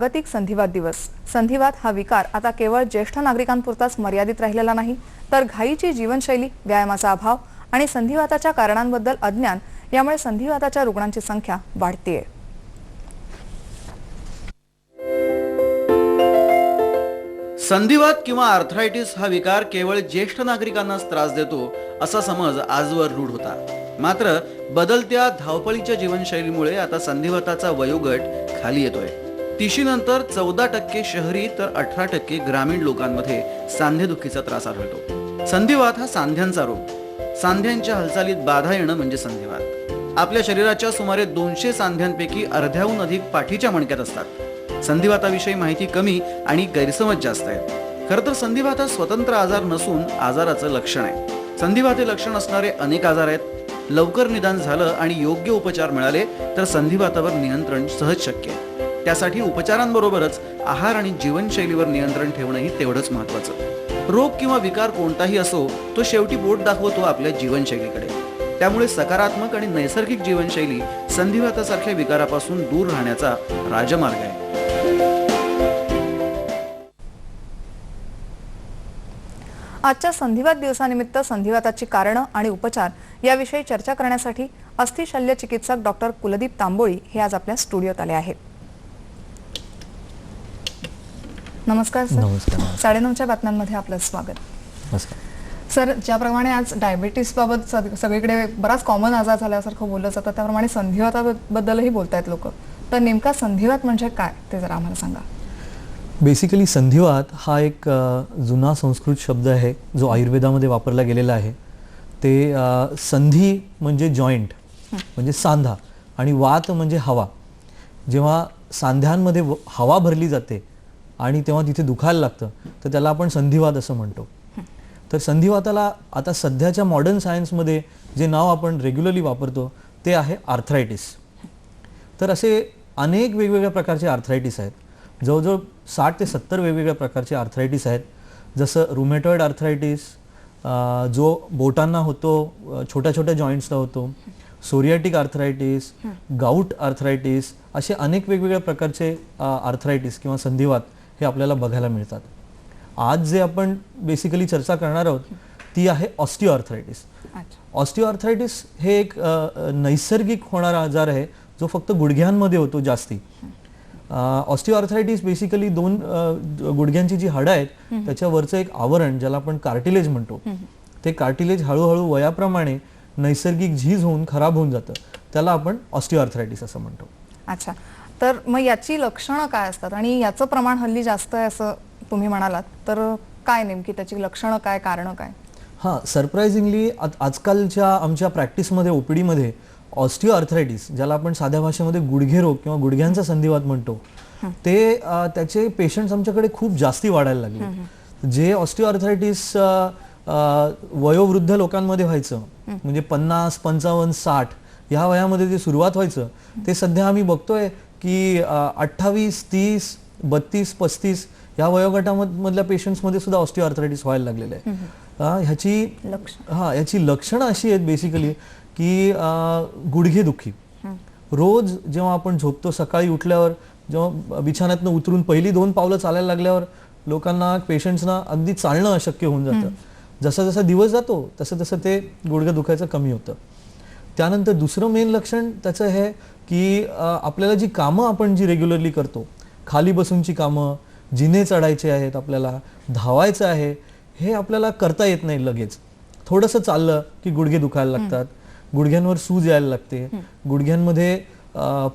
जागतिक संधिवात दिवस. संधिवात हा विकार आता केवळ ज्येष्ठ नागरिकांपुरताच मर्यादित राहिलेला नाही, तर घाईची जीवनशैली, व्यायामाचा अभाव आणि संधिवाताच्या कारणांबद्दल अज्ञान यामुळे संधिवाताच्या रुग्णांची संख्या वाढतेय. संधिवात किंवा आर्थरायटिस हा विकार केवळ ज्येष्ठ नागरिकांनाच त्रास देतो असा समज आजवर रूढ होता. मात्र बदलत्या धावपळीच्या जीवनशैलीमुळे आता संधिवाताचा वयोगट खाली येतोय. 30 नंतर 14% शहरी तर 18% ग्रामीण लोकांमध्ये सांधेदुखीचा त्रास आढळतो. संधिवात हा सांध्यांचा रोग. सांध्यांच्या हालचालीत बाधा येणं म्हणजे संधिवात. आपल्या शरीराच्या सुमारे 200 सांध्यांपैकी अर्ध्याहून अधिक पाठीच्या मणक्यात असतात. संधिवाताविषयी माहिती कमी आणि गैरसमज जास्त आहे. खरं तर संधिवात हा स्वतंत्र आजार नसून आजाराचं लक्षण आहे. संधिवात हे लक्षण असणारे अनेक आजार आहेत. लवकर निदान झालं आणि योग्य उपचार मिळाले तर संधिवातावर नियंत्रण सहज शक्य आहे. त्यासाठी उपचारांबरोबरच आहार आणि जीवनशैलीवर नियंत्रण ठेवणंही तेवढंच महत्त्वाचं. रोग किंवा विकार कोणताही असो, तो शेवटी बोट दाखवतो आपल्या जीवनशैलीकडे. त्यामुळे सकारात्मक आणि नैसर्गिक जीवनशैली संधिवातासारख्या विकारापासून दूर राहण्याचा राजमार्ग आहे. आजच्या संधिवात दिवसानिमित्त संधिवाताची कारणं आणि उपचार याविषयी चर्चा करण्यासाठी अस्थि शल्य चिकित्सक डॉक्टर कुलदीप तांबोळी हे आज आपल्या स्टुडिओत आले आहेत. नमस्कार सर. नमस्कार. 9:30च्या बातम्यांमध्ये आपलं स्वागत. नमस्कार सर, ज्याप्रमाणे आज डायबिटीस बाबत सगळीकडे बराच कॉमन आजार झाल्यासारखं बोललं जातं, त्याप्रमाणे संधिवाताबद्दलही बोलतायत लोक. तर नेमका संधिवात म्हणजे काय ते जरा आम्हाला सांगा. बेसिकली संधिवात हा एक जुना संस्कृत शब्द आहे जो आयुर्वेदामध्ये वापरला गेलेला आहे. ते संधी म्हणजे जॉईंट म्हणजे सांधा आणि वात म्हणजे हवा. जेव्हा सांध्यांमध्ये हवा भरली जाते आणि तेव्हा तिथे दुखायला लागतं तर त्याला आपण संधिवात असं म्हणतो. तर संधिवाताला आता सध्याच्या मॉडर्न सायन्समध्ये जे नाव आपण रेग्युलरली वापरतो ते आहे आर्थरायटिस. तर असे अनेक वेगवेगळ्या प्रकारचे आर्थरायटिस आहेत. जवळजवळ 60 ते 70 वेगवेगळ्या प्रकारचे आर्थरायटिस आहेत. जसं रुमेटॉइड आर्थरायटिस जो बोटांना होतो, छोट्या छोट्या जॉईंट्सला होतो, सोरियाटिक आर्थरायटिस, गाऊट आर्थरायटिस, असे अनेक वेगवेगळ्या प्रकारचे आर्थरायटिस किंवा संधिवात हे आपल्याला बघायला मिळतात. आज जे आपण बेसिकली चर्चा करणार आहोत ती आहे ऑस्टिओआर्थरायटिस. ऑस्टिओआर्थरायटिस हे एक नैसर्गिक होणारा आजार आहे जो फक्त गुडघ्यांमध्ये होतो जास्ती. ऑस्टिओआर्थरायटिस बेसिकली दोन गुडघ्यांची जी हाडं आहेत त्याच्यावरचं एक आवरण ज्याला आपण कार्टिलेज म्हणतो, ते कार्टिलेज हळूहळू वयाप्रमाणे नैसर्गिक झीज होऊन खराब होऊन जातं. त्याला आपण ऑस्टिओआर्थरायटिस असं म्हणतो. अच्छा, तर मग याची लक्षणं काय असतात आणि याचं प्रमाण हल्ली जास्त आहे असं तुम्ही म्हणालात, तर काय नेमकी त्याची लक्षणं काय, कारणं काय? हां, सरप्राइझिंगली आजकालच्या आमच्या प्रॅक्टिसमध्ये ओपीडीमध्ये ऑस्टिओआर्थरायटिस, ज्याला आपण साध्या भाषेमध्ये गुडघे रोग किंवा गुडघ्यांचा संधिवात म्हणतो, ते त्याचे पेशंट्स आमच्याकडे खूप जास्ती वाढायला लागले. जे ऑस्टिओआर्थरायटिस वयोवृद्ध लोकांमध्ये व्हायचं म्हणजे 50, 55, 60 ह्या वयामध्ये जे सुरुवात व्हायचं ते सध्या आम्ही बघतोय की 28, 30, 32, 35 या वयोगटामधल्या पेशंट्समध्ये सुद्धा ऑस्टिओआर्थरायटिस व्हायला लागलेलं आहे. ह्याची लक्षणं अशी आहेत बेसिकली की गुडघेदुखी. रोज जेव्हा आपण झोपतो, सकाळी उठल्यावर जेव्हा बिछाण्यातनं उतरून पहिली 2 पावलं चालायला लागल्यावर लोकांना, पेशंट्सना अगदी चालणं अशक्य होऊन जातं. जसा जसा दिवस जातो तसं तसं ते गुडघे दुखायचं कमी होतं. त्यानंतर दुसरं मेन लक्षण त्याचं हे की आपल्याला जी कामं आपण जी रेग्युलरली करतो, खाली बसूनची कामं, जिने चढायचे आहेत, आपल्याला धावायचं आहे, हे आपल्याला करता येत नाही लगेच. थोडंसं चाललं की गुडघे दुखायला लागतात, गुडघ्यांवर सूज यायला लागते, गुडघ्यांमध्ये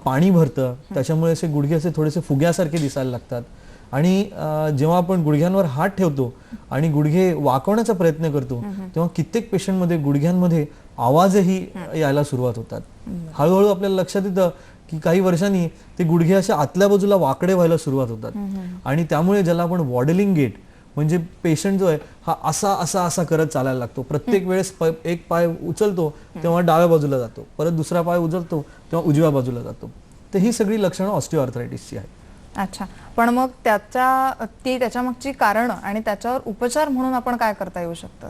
पाणी भरतं, त्याच्यामुळे असे गुडघे असे थोडेसे फुग्यासारखे दिसायला लागतात. आणि जेव्हा आपण गुडघ्यांवर हात ठेवतो आणि गुडघे वाकवण्याचा प्रयत्न करतो तेव्हा कित्येक पेशंटमध्ये गुडघ्यांमध्ये आवाजही यायला सुरुवात होतात. हळूहळू आपल्याला लक्षात येतं की काही वर्षांनी ते गुडघे असे आतल्या बाजूला वाकडे व्हायला सुरुवात होतात. आणि त्यामुळे ज्याला आपण वॉडलिंग गेट म्हणजे पेशंट जो आहे हा असा असा असा करत चालायला लागतो. प्रत्येक वेळेस एक पाय उचलतो तेव्हा डाव्या बाजूला जातो, परत दुसरा पाय उचलतो तेव्हा उजव्या बाजूला जातो. तर ही सगळी लक्षणं ऑस्टिओआर्थरायटिसची आहेत. अच्छा, पण मग त्याच्या मागची कारणं आणि त्याच्यावर उपचार म्हणून आपण काय करता येऊ शकतं?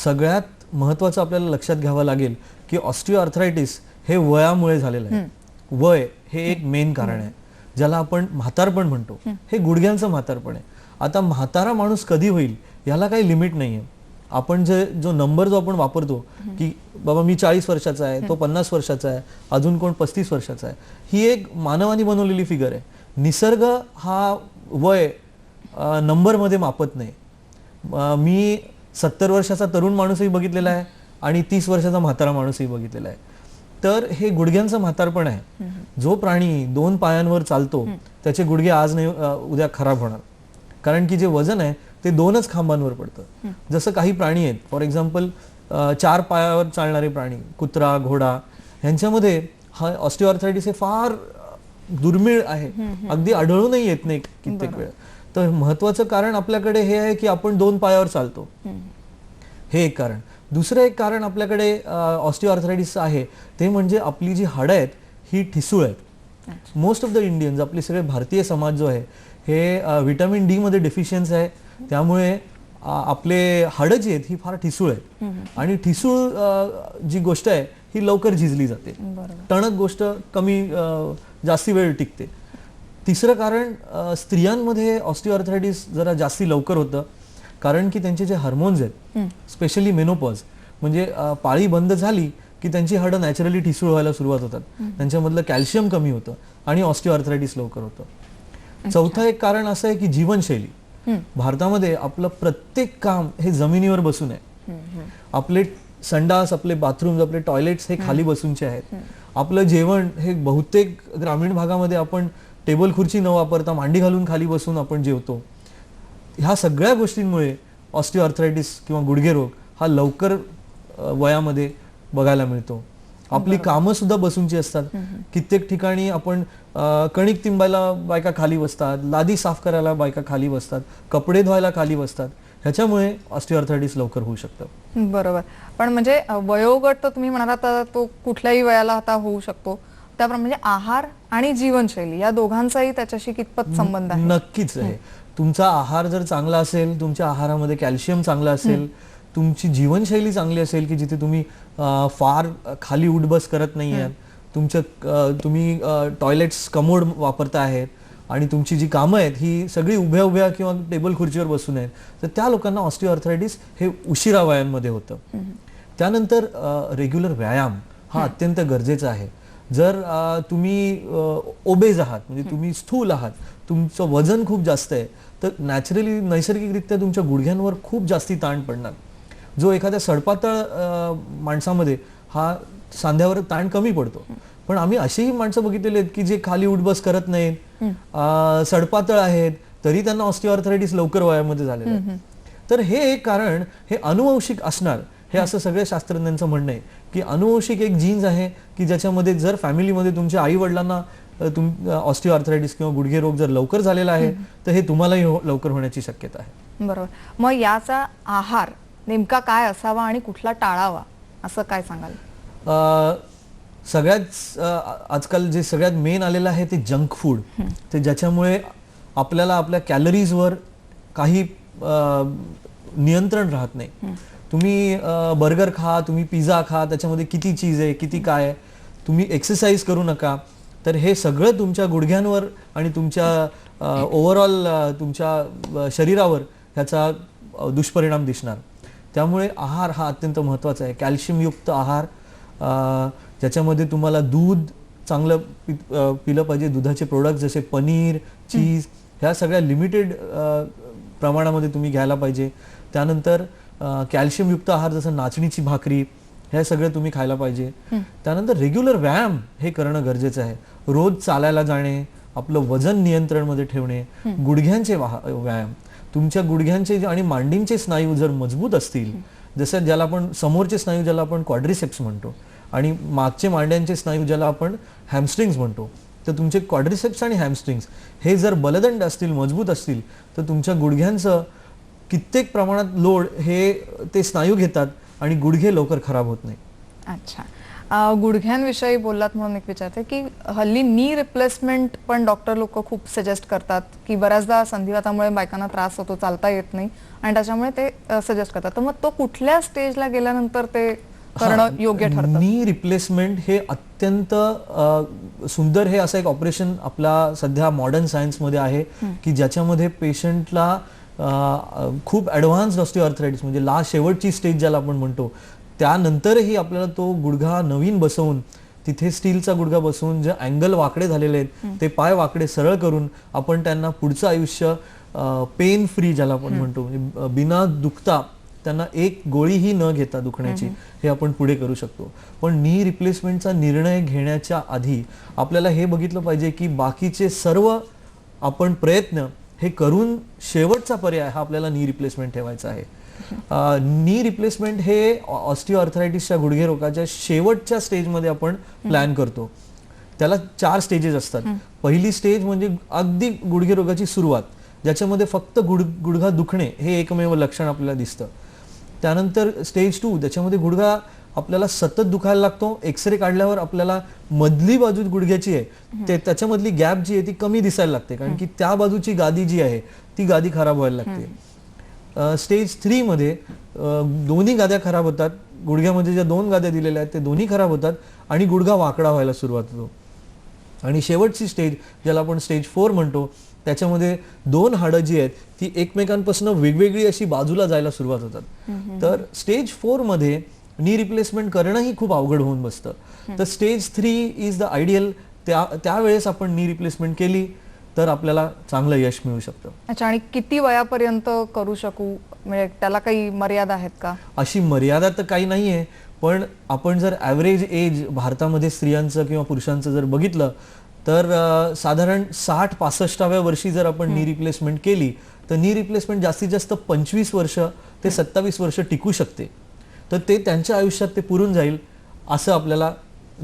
सगळ्यात महत्त्वाचं आपल्याला लक्षात घ्यावं लागेल की ऑस्टिओआर्थरायटिस हे वयामुळे झालेलं आहे. वय हे एक मेन कारण आहे. ज्याला आपण म्हातारपण म्हणतो, हे गुडघ्यांचं म्हातारपण आहे. आता म्हातारा माणूस कधी होईल याला काही लिमिट नाहीये. आपण जो नंबर जो आपण वापरतो की बाबा मी 40 वर्षाचा आहे, तो 50 वर्षाचा आहे, अजून कोण 35 वर्षाचा आहे, ही एक मानवाने बनवलेली फिगर आहे. निसर्ग हा वय नंबरमध्ये मापत नाही. मी 70 वर्षाचा तरुण माणूसही बघितलेला आहे आणि 30 वर्षाचा म्हातारा माणूसही बघितलेला आहे. तर हे गुडघ्यांचं म्हातारपण आहे. जो प्राणी 2 पायांवर चालतो त्याचे गुडघे आज नाही उद्या खराब होणार, कारण की जे वजन आहे ते 2च खांबांवर पडतं. जसं काही प्राणी आहेत, फॉर एक्झाम्पल 4 पायावर चालणारे प्राणी, कुत्रा, घोडा, ह्यांच्यामध्ये हा ऑस्टिओआर्थरायटिस हे फार दुर्मिळ आहे, अगदी आढळूनही येत नाही कित्येक वेळ. तर महत्वाचं कारण आपल्याकडे हे आहे की आपण 2 पायावर चालतो, हे एक कारण. दुसरं एक कारण आपल्याकडे ऑस्टिओआर्थरायटिस आहे ते म्हणजे आपली जी हाडं आहेत ही ठिसूळ आहेत. मोस्ट ऑफ द इंडियन्स, आपले सगळे भारतीय समाज जो आहे हे व्हिटॅमिन डी मध्ये डेफिशियन्स आहे. त्यामुळे आपले हाडं जी आहेत ही फार ठिसूळ आहेत आणि ठिसूळ जी गोष्ट आहे ही लवकर झिजली जाते. टणक गोष्ट कमी जास्ती वेळ टिकते. तिसरं कारण स्त्रियांमध्ये ऑस्टिओआर्थरायटिस जरा जास्ती लवकर होतं, कारण की त्यांचे जे हार्मोन्स आहेत, स्पेशली मेनोपॉज म्हणजे पाळी बंद झाली की त्यांची हाडं नॅचरली ठिसूळ व्हायला सुरुवात होतात, त्यांच्यामधलं कॅल्शियम कमी होतं आणि ऑस्टिओआर्थरायटिस लवकर होतं. चौथं एक कारण असं आहे की जीवनशैली. भारतामध्ये आपलं प्रत्येक काम हे जमिनीवर बसून आहे. आपले संडास, आपले बाथरूम, आपले टॉयलेट्स हे खाली बसूनचे आहेत. आपलं जेवण हे बहुतेक ग्रामीण भागामध्ये आपण टेबल खुर्ची न वापरता मांडी घालून खाली बसून आपण जेवतो. ह्या सगळ्या गोष्टींमुळे ऑस्टिओआर्थरायटिस किंवा गुडघे रोग हा लवकर वयामध्ये बघायला मिळतो. आपली कामं सुद्धा बसूनची असतात. कित्येक ठिकाणी आपण कणिक तिंबायला बायका खाली बसतात, लादी साफ करायला बायका खाली बसतात, कपडे धुवायला खाली बसतात. ह्याच्यामुळे ऑस्टिओआर्थरायटिस लवकर होऊ शकतं. बरोबर. पण म्हणजे वयोगट तर तुम्ही म्हणाला तर तो कुठल्याही वयाला आता होऊ शकतो. त्याप्रमाणे म्हणजे आहार आणि जीवनशैली या दोघांचाही त्याच्याशी कितपत संबंध आहे? नक्कीच आहे. तुमचा आहार जर चांगला असेल, तुमच्या आहारामध्ये कॅल्शियम चांगलं असेल, तुमची जीवनशैली चांगली असेल की जिथे तुम्ही फार खाली उठबस करत नाही आहात, तुम्ही टॉयलेट्स कमोड वापरता आहेत आणि तुमची जी कामं आहेत ही सगळी उभ्या उभ्या किंवा टेबल खुर्चीवर बसून आहेत, तर त्या लोकांना ऑस्टिओआर्थरायटिस हे उशिरा वयांमध्ये होतं. त्यानंतर रेग्युलर व्यायाम हा अत्यंत गरजेचा आहे. जर तुम्ही ओबेज आहात, म्हणजे तुम्ही स्थूल आहात, तुमचं वजन खूप जास्त आहे, तर नॅचरली नैसर्गिकरित्या तुमच्या गुडघ्यांवर खूप जास्ती ताण पडणार. जो एखाद्या सडपातळ माणसामध्ये हा सांध्यावर ताण कमी पडतो. पण आम्ही अशीही माणसं बघितलेली आहेत की जे खाली उठबस करत नाहीत, सडपातळ आहेत, तरी त्यांना ऑस्टिओआर्थरायटिस लवकर वयामध्ये झालेलं आहे. तर हे एक कारण हे अनुवंशिक असणार, हे असं सगळ्या शास्त्रज्ञांचं म्हणणं आहे की अनुवंशिक एक जीन्स आहे की ज्याच्यामध्ये जर फॅमिलीमध्ये तुमच्या आई वडिलांना ऑस्टिओआर्थरायटिस किंवा गुडघे रोग जर लवकर झालेला आहे तर हे तुम्हालाही लवकर होण्याची शक्यता आहे. बरोबर. मग याचा आहार नेमका काय असावा आणि कुठला टाळावा असं काय सांगाल? सगळ्यात आजकाल जे सगळ्यात मेन आलेलं आहे ते जंक फूड, ते ज्याच्यामुळे आपल्याला आपल्या कॅलरीजवर काही नियंत्रण राहत नाही. तुम्ही बर्गर खा, तुम्ही पिझ्झा खा, त्याच्यामध्ये किती चीज आहे, किती काय आहे, तुम्ही एक्सरसाइज करू नका, तर हे सगळं तुमच्या गुडघ्यांवर आणि तुमच्या ओव्हरऑल तुमच्या शरीरावर ह्याचा दुष्परिणाम दिसणार. त्यामुळे आहार हा अत्यंत महत्त्वाचा आहे. कॅल्शियमयुक्त आहार, ज्याच्यामध्ये तुम्हाला दूध चांगलं पिलं पाहिजे. दुधाचे प्रोडक्ट जसे पनीर, चीज ह्या सगळ्या लिमिटेड प्रमाणामध्ये तुम्ही घ्यायला पाहिजे. त्यानंतर कॅल्शियमयुक्त आहार जसं नाचणीची भाकरी हे सगळं तुम्ही खायला पाहिजे. त्यानंतर रेग्युलर व्यायाम हे करणं गरजेचं आहे. रोज चालायला जाणे, आपलं वजन नियंत्रणमध्ये ठेवणे, गुडघ्यांचे व्यायाम, तुमच्या गुडघ्यांचे आणि मांडींचे स्नायू जर मजबूत असतील, जसं ज्याला आपण समोरचे स्नायू ज्याला आपण क्वाड्रिसेप्स म्हणतो आणि मागचे मांड्यांचे स्नायू ज्याला आपण हॅमस्ट्रिंग्स म्हणतो, तर तुमचे क्वाड्रिसेप्स आणि हॅमस्ट्रिंग्स हे जर बलदंड असतील, मजबूत असतील, तर तुमच्या गुडघ्यांचं कित्येक प्रमाणात लोड हे ते स्नायू घेतात आणि गुडघे लवकर खराब होत नाही. अच्छा. गुडघ्यांविषयी बोललात म्हणून एक विचारते की हल्ली नी रिप्लेसमेंट पण डॉक्टर लोक खूप सजेस्ट करतात की बऱ्याचदा संधिवातामुळे बायकांना त्रास होतो, चालता येत नाही आणि त्याच्यामुळे ते सजेस्ट करतात. तर मग तो कुठल्या स्टेजला गेल्यानंतर ते करणं योग्य ठरतं? नी रिप्लेसमेंट हे अत्यंत सुंदर हे असं एक ऑपरेशन आपला सध्या मॉडर्न सायन्समध्ये आहे की ज्याच्यामध्ये पेशंटला खूप ॲडव्हान्स्ड ऑस्टिओआर्थरायटिस म्हणजे शेवटची स्टेज ज्याला आपण म्हणतो त्यानंतरही आपल्याला तो गुडघा नवीन बसवून तिथे स्टीलचा गुडघा बसवून जे अँगल वाकडे झालेले आहेत ते पाय वाकडे सरळ करून आपण त्यांना पुढचं आयुष्य पेन फ्री ज्याला आपण म्हणतो म्हणजे बिना दुखता त्यांना एक गोळीही न घेता दुखण्याची हे आपण पुढे करू शकतो. पण नी रिप्लेसमेंटचा निर्णय घेण्याच्या आधी आपल्याला हे बघितलं पाहिजे की बाकीचे सर्व आपण प्रयत्न हे करून शेवटचा पर्याय हा आपल्याला नी रिप्लेसमेंट ठेवायचा आहे. नी रिप्लेसमेंट हे ऑस्टिओआर्थरायटिसच्या गुडघे रोगाच्या शेवटच्या स्टेजमध्ये आपण प्लॅन करतो. त्याला 4 स्टेजेस असतात. पहिली स्टेज म्हणजे अगदी गुडघे रोगाची सुरुवात ज्याच्यामध्ये फक्त गुडघा दुखणे हे एकमेव लक्षण आपल्याला दिसतं. त्यानंतर स्टेज 2 त्याच्यामध्ये गुडघा आपल्याला सतत दुखायला लागतो. एक्सरे काढल्यावर आपल्याला मधली बाजू गुडघ्याची आहे त्याच्यामधली गॅप जी आहे ती कमी दिसायला लागते कारण की त्या बाजूची गादी जी आहे ती गादी खराब व्हायला लागते. स्टेज 3 मध्ये दोन्ही गाद्या खराब होतात. गुडघ्यामध्ये ज्या 2 गाद्या दिलेल्या आहेत ते दोन्ही खराब होतात आणि गुडघा वाकडा व्हायला सुरुवात होतो. आणि शेवटची स्टेज ज्याला आपण स्टेज 4 म्हणतो त्याच्यामध्ये 2 हाडं जी आहेत ती एकमेकांपासून वेगवेगळी अशी बाजूला जायला सुरुवात होतात. तर स्टेज 4 मध्ये नी रिप्लेसमेंट करणंही खूप अवघड होऊन बसतं. तर स्टेज 3 इज द आयडियल. त्यावेळेस आपण नी रिप्लेसमेंट केली तर आपल्याला चांगलं यश मिळू शकतं. अच्छा, आणि किती वयापर्यंत करू शकू म्हणजे त्याला काही मर्यादा आहेत का? अशी मर्यादा तर काही नाहीये, पण आपण जर ॲव्हरेज एज भारतामध्ये स्त्रियांचं किंवा पुरुषांचं जर बघितलं तर साधारण 60-65व्या वर्षी जर आपण नी रिप्लेसमेंट केली तर नी रिप्लेसमेंट जास्तीत जास्त 25 वर्ष ते 27 वर्ष टिकू शकते. तर ते त्यांच्या आयुष्यात ते पुरून जाईल असं आपल्याला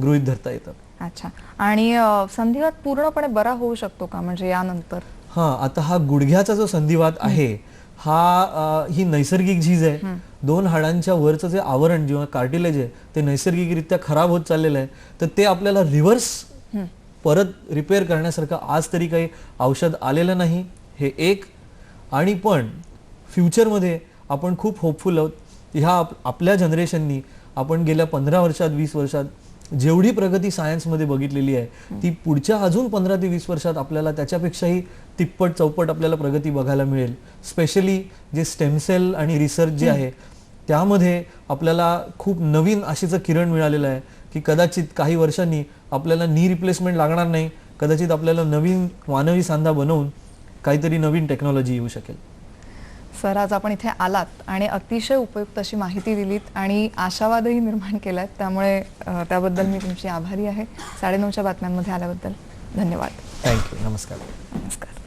गृहीत धरता येतं. अच्छा, आणि संधिवात पूर्णपणे बरा होऊ शकतो का म्हणजे यानंतर? आता हा गुडघ्याचा जो संधिवात आहे ही नैसर्गिक झीज आहे. 2 हाडांच्या वरचं जे आवरण जेव्हा कार्टिलेज आहे ते नैसर्गिकरित्या खराब होत चाललेलं आहे. तर ते आपल्याला रिव्हर्स परत रिपेअर करण्यासारखं आज तरी काही औषध आलेलं नाही. हे एक. आणि पण फ्युचरमध्ये आपण खूप होपफुल आहोत. ह्या आपल्या जनरेशननी आपण गेल्या 15 वर्षात 20 वर्षात जेवढी प्रगती सायन्समध्ये बघितलेली आहे ती पुढच्या अजून 15 ते 20 वर्षात आपल्याला त्याच्यापेक्षाही तिप्पट चौपट आपल्याला प्रगती बघायला मिळेल. स्पेशली जे स्टेमसेल आणि रिसर्च जे आहे त्यामध्ये आपल्याला खूप नवीन आशेचं किरण मिळालेलं आहे की कदाचित काही वर्षांनी आपल्याला नी रिप्लेसमेंट लागणार नाही. कदाचित आपल्याला नवीन मानवी सांधा बनवून काहीतरी नवीन टेक्नॉलॉजी येऊ शकेल. सर, आज आपण इथे आलात आणि अतिशय उपयुक्त अशी माहिती दिलीत आणि आशावादही निर्माण केलात, त्यामुळे त्याबद्दल मी तुमची आभारी आहे. 9:30च्या बातम्यांमध्ये आल्याबद्दल धन्यवाद. थँक्यू. नमस्कार. नमस्कार.